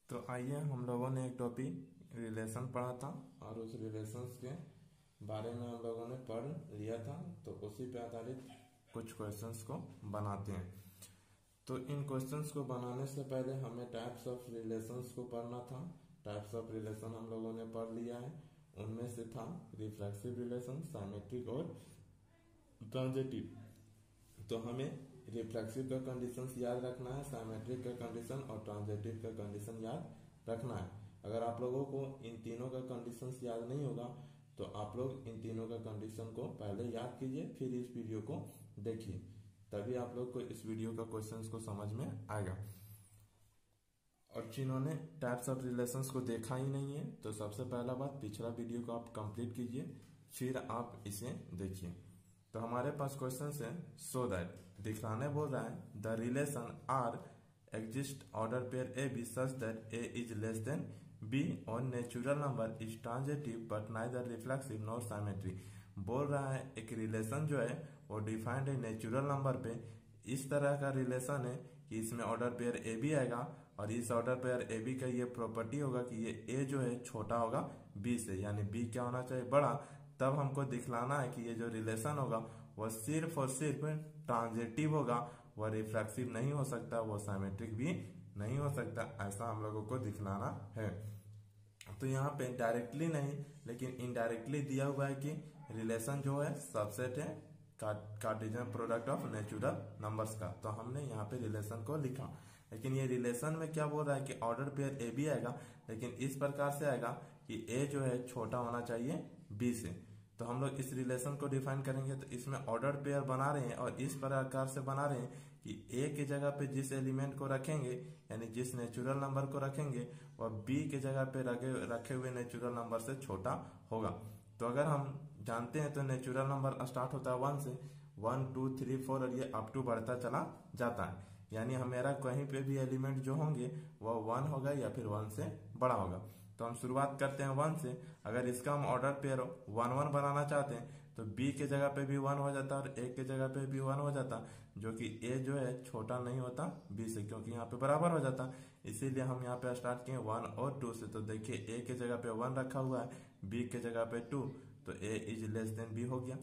तो आइए हम लोगों ने एक टॉपिक रिलेशन पढ़ा था और उस रिलेशंस के बारे में हम लोगों ने पढ़ लिया था। तो उसी पे आधारित कुछ क्वेश्चंस को बनाते हैं। तो इन क्वेश्चंस को बनाने से पहले हमें टाइप्स ऑफ रिलेशंस को पढ़ना था। टाइप्स ऑफ रिलेशन हम लोगों ने पढ़ लिया है। उनमें से था रिफ्लेक्सिव रिलेशन, साइमेट्रिक और ट्रांजिटिव। तो हमें रिफ्लेक्सिव का कंडीशंस याद रखना है, साइमेट्रिक का कंडीशन और ट्रांजिटिव का कंडीशन याद रखना है। अगर आप लोगों को इन तीनों का कंडीशंस याद नहीं होगा तो आप लोग इन तीनों का कंडीशन को पहले याद कीजिए, फिर इस वीडियो को देखिए, तभी आप लोग को इस वीडियो का क्वेश्चंस को समझ में आएगा। और जिन्होंने टाइप्स ऑफ रिलेशंस को देखा ही नहीं है तो सबसे पहला बात, पिछला वीडियो को आप कंप्लीट कीजिए, फिर आप इसे देखिए। तो हमारे पास क्वेश्चन है, सो दैट, दिखलाने बोल रहा है, the relation are exist order pair A B such that A is less than B और natural number is transitive but neither reflexive nor symmetric. बोल रहा है एक रिलेशन जो है वो डिफाइंड है नेचुरल नंबर पे। इस तरह का रिलेशन है कि इसमें ऑर्डर पेयर ए बी आएगा और इस ऑर्डर पेयर ए बी का ये प्रॉपर्टी होगा कि ये ए जो है छोटा होगा बी से, यानी बी क्या होना चाहिए, बड़ा। तब हमको दिखलाना है कि ये जो रिलेशन होगा वो सिर्फ और सिर्फ ट्रांजिटिव होगा, वह रिफ्लेक्सिव नहीं हो सकता, वो साइमेट्रिक भी नहीं हो सकता। ऐसा हम लोगों को दिखलाना है। तो यहाँ पे डायरेक्टली नहीं लेकिन इनडायरेक्टली दिया हुआ है कि रिलेशन जो है सबसेट है Cartesian product of natural numbers का। तो हमने यहाँ पे रिलेशन को लिखा, लेकिन ये रिलेशन में क्या बोल रहा है कि ऑर्डर पेयर ए बी आएगा, लेकिन इस प्रकार से आएगा कि ए जो है छोटा होना चाहिए बी से। तो हम लोग इस रिलेशन को डिफाइन करेंगे। तो इसमें ऑर्डर पेयर बना रहे हैं और इस प्रकार से बना रहे हैं कि ए की जगह पे जिस एलिमेंट को रखेंगे, यानी जिस नेचुरल नंबर को रखेंगे, वह बी की जगह पे रखे हुए नेचुरल नंबर से छोटा होगा। तो अगर हम जानते हैं तो नेचुरल नंबर स्टार्ट होता है 1 से, 1 2 3 4 और ये अप टू बढ़ता चला जाता है। यानी हमारा कहीं पे भी एलिमेंट जो होंगे वह 1 होगा या फिर 1 से बड़ा होगा। तो हम शुरुआत करते हैं 1 से। अगर इसका हम ऑर्डर पेयर 1 1 बनाना चाहते हैं तो b के जगह पे भी 1 हो जाता और a के जगह पे भी 1 हो जाता, जो कि a जो है छोटा नहीं होता b से, क्योंकि यहाँ पे बराबर हो जाता। इसीलिए हम यहाँ पे स्टार्ट किए 1 और 2 से। तो देखिए a के जगह पे 1 रखा हुआ है, b के जगह पे 2, तो a is less then b हो गया।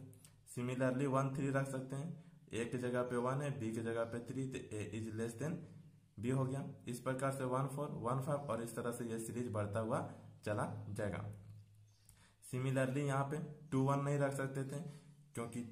सिमिलरली 1 3 रख सकते हैं, a के जगह पे 1 है, b के जगह पे 3, तो a is less then b हो गया। इस प्रकार से 1 4 1 5 और इस तरह से यह सीरीज बढ़ता हुआ चला जाएगा। सिमिलरली यहाँ पे 2 1 नहीं रख सकते थे क्योंकि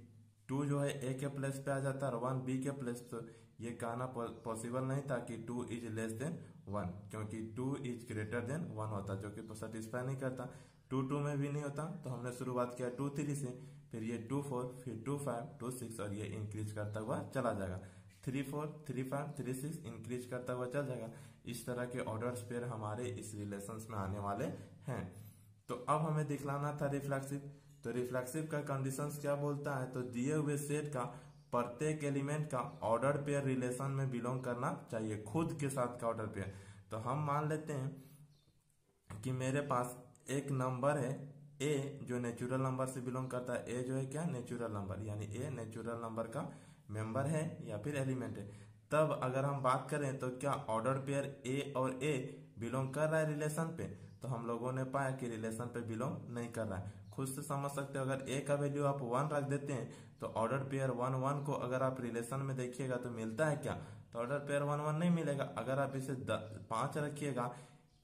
2 जो है a के प्लेस पे आ जाता है और 1 b के प्लेस, तो ये कहना पॉसिबल नहीं था कि 2 इज लेस देन 1, क्योंकि 2 इज ग्रेटर देन 1 होता, जो कि सेटिस्फाई नहीं करता। 2 2 में भी नहीं होता। तो हमने शुरुआत किया 2 3 से, फिर ये 2 4, फिर 2 5 2 6 और ये इंक्रीज करता हुआ चला जाएगा। 3 4 3 5 3 6 इंक्रीज करता हुआ चल जाएगा। इस तरह के ऑर्डर्स पेयर हमारे इस रिलेशंस में आने वाले हैं। तो अब हमें दिखलाना था रिफ्लेक्सिव। तो रिफ्लेक्सिव का कंडीशंस क्या बोलता है, तो दिए हुए सेट का प्रत्येक एलिमेंट का ऑर्डर पेयर रिलेशन में बिलोंग करना चाहिए, खुद के साथ का ऑर्डर पेयर। तो हम मान लेते हैं कि मेरे पास एक नंबर है a जो नेचुरल नंबर से बिलोंग करता है। a जो है क्या, नेचुरल नंबर, यानी a नेचुरल नंबर का मेंबर है या फिर एलिमेंट है। तब अगर हम बात करें तो क्या ऑर्डर पेयर a और a बिलोंग कर रहा है रिलेशन पे, तो हम लोगों ने पाया कि रिलेशन पे बिलोंग नहीं कर रहा है। खुद से समझ सकते हो, अगर a का वैल्यू आप 1 रख देते हैं तो ऑर्डर पेयर 1 1 को अगर आप रिलेशन में देखिएगा तो मिलता है क्या, तो ऑर्डर पेयर 1 1 नहीं मिलेगा। अगर आप इसे 5 रखिएगा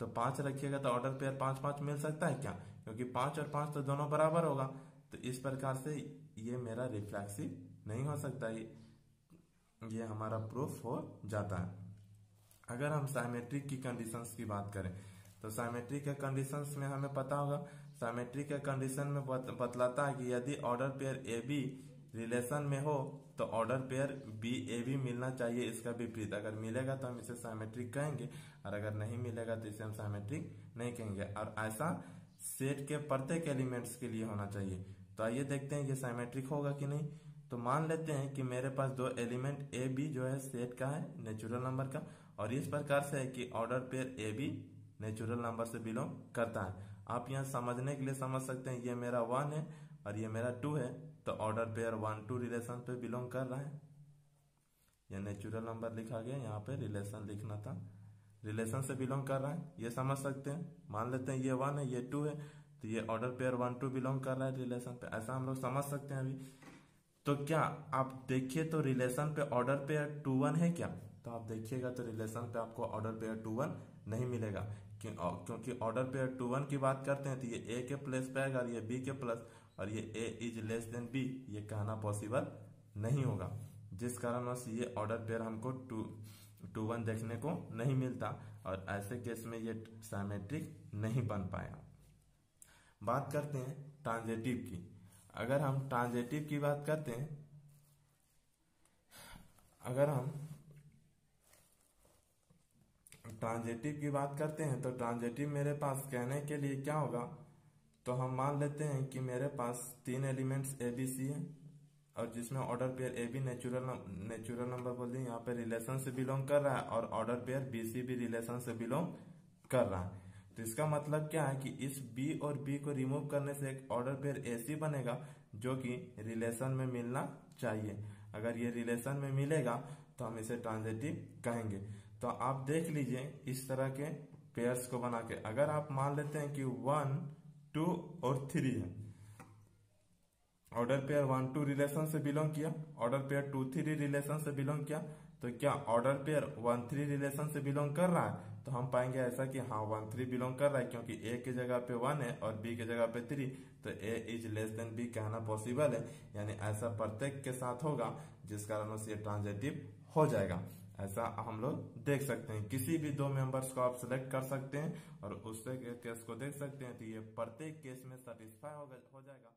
तो 5 रखिएगा तो ऑर्डर पेयर 5 5 मिल सकता है क्या, क्योंकि 5 और 5 तो दोनों बराबर होगा। तो इस प्रकार से ये मेरा रिफ्लेक्सिव नहीं हो सकता, ये हमारा प्रूफ हो जाता है। अगर हम साइमेट्रिक की कंडीशंस की बात करें तो साइमेट्रिक के कंडीशंस में हमें पता होगा, साइमेट्रिक के कंडीशन में बतलाता है कि यदि order pair A B relation में हो तो order pair B A B मिलना चाहिए इसका विपरीत। अगर मिलेगा तो हम इसे साइमेट्रिक कहेंगे और अगर नहीं मिलेगा तो इसे हम साइमेट्रिक नहीं कहेंगे। और ऐसा सेट के प्रत्येक एलिमेंट्स के लिए होना चाहिए। तो आइए देखते हैं ये साइमेट्रिक होगा कि नहीं। तो मान लेते हैं कि मेरे पास 2 एलिमेंट ए बी जो है सेट का है, नेचुरल नंबर का, और इस प्रकार से है कि order pair A B natural number से बिलोंग करता है। आप यहाँ समझने के लिए समझ सकते हैं, ये मेरा 1 है और ये मेरा 2 है, तो ऑर्डर पेयर 1 2 रिलेशन पे बिलोंग कर रहा है। यह नेचुरल नंबर लिखा गया, यहाँ पे रिलेशन लिखना था। रिलेशन से बिलोंग कर रहा है, ये समझ सकते हैं। मान लेते हैं ये 1 है, ये 2 है, तो ये ऑर्डर पेयर 1 2 बिलोंग कर रहा है रिलेशन पे, ऐसा हम लोग समझ सकते हैं अभी। तो क्या आप देखिए तो रिलेशन पे ऑर्डर पेयर 2 1 है क्या? तो आप देखिएगा तो रिलेशन पे आपको ऑर्डर पेयर 2 1 नहीं मिलेगा, क्योंकि ऑर्डर पेयर 2 1 की बात करते हैं तो ये ए के प्लेस पे आएगा और ये बी के प्लस, और ये ए इज लेस देन बी, ये कहना पॉसिबल नहीं होगा, जिस कारणवश ये ऑर्डर पेयर हमको 2 1 देखने को नहीं मिलता, और ऐसे केस में ये सिमेट्रिक नहीं बन पाया। बात करते हैं ट्रांजिटिव की। अगर हम ट्रांजिटिव की बात करते हैं, अगर हम ट्रांजिटिव की बात करते हैं तो ट्रांजिटिव मेरे पास कहने के लिए क्या होगा, तो हम मान लेते हैं कि मेरे पास 3 एलिमेंट्स ए बी सी है, और जिसमें order pair A B natural number बोल दिए, यहाँ पे रिलेशन से बिलोंग कर रहा है, और ऑर्डर पेयर बी सी भी रिलेशन से बिलोंग कर रहा है। तो इसका मतलब क्या है कि इस बी और बी को रिमूव करने से एक ऑर्डर पेयर ए सी बनेगा, जो कि रिलेशन में मिलना चाहिए। अगर ये रिलेशन में मिलेगा तो हम इसे ट्रांजिटिव कहेंगे। तो आप देख लीजिए इस तरह के पेयर्स को बना के, अगर आप मान लेते हैं कि 1 2 और 3 है, ऑर्डर पेयर 1 2 रिलेशन से बिलोंग किया, ऑर्डर पेयर 2 3 रिलेशन से बिलोंग किया, तो क्या ऑर्डर पेयर 1 3 रिलेशन से बिलोंग कर रहा है? तो हम पाएंगे ऐसा कि हाँ 1 3 बिलोंग कर रहा है, क्योंकि ए के जगह पे 1 है और बी के जगह पे 3, तो ए इज लेस देन बी कहना पॉसिबल है, यानी ऐसा प्रत्येक के साथ होगा, जिस कारण से ये ट्रांजिटिव हो जाएगा। ऐसा हम लोग देख सकते हैं, किसी भी 2 मेंबर्स को आप सिलेक्ट कर सकते हैं और उससे केस को देख सकते हैं, तो ये प्रत्येक केस में सेटिस्फाई हो जाएगा।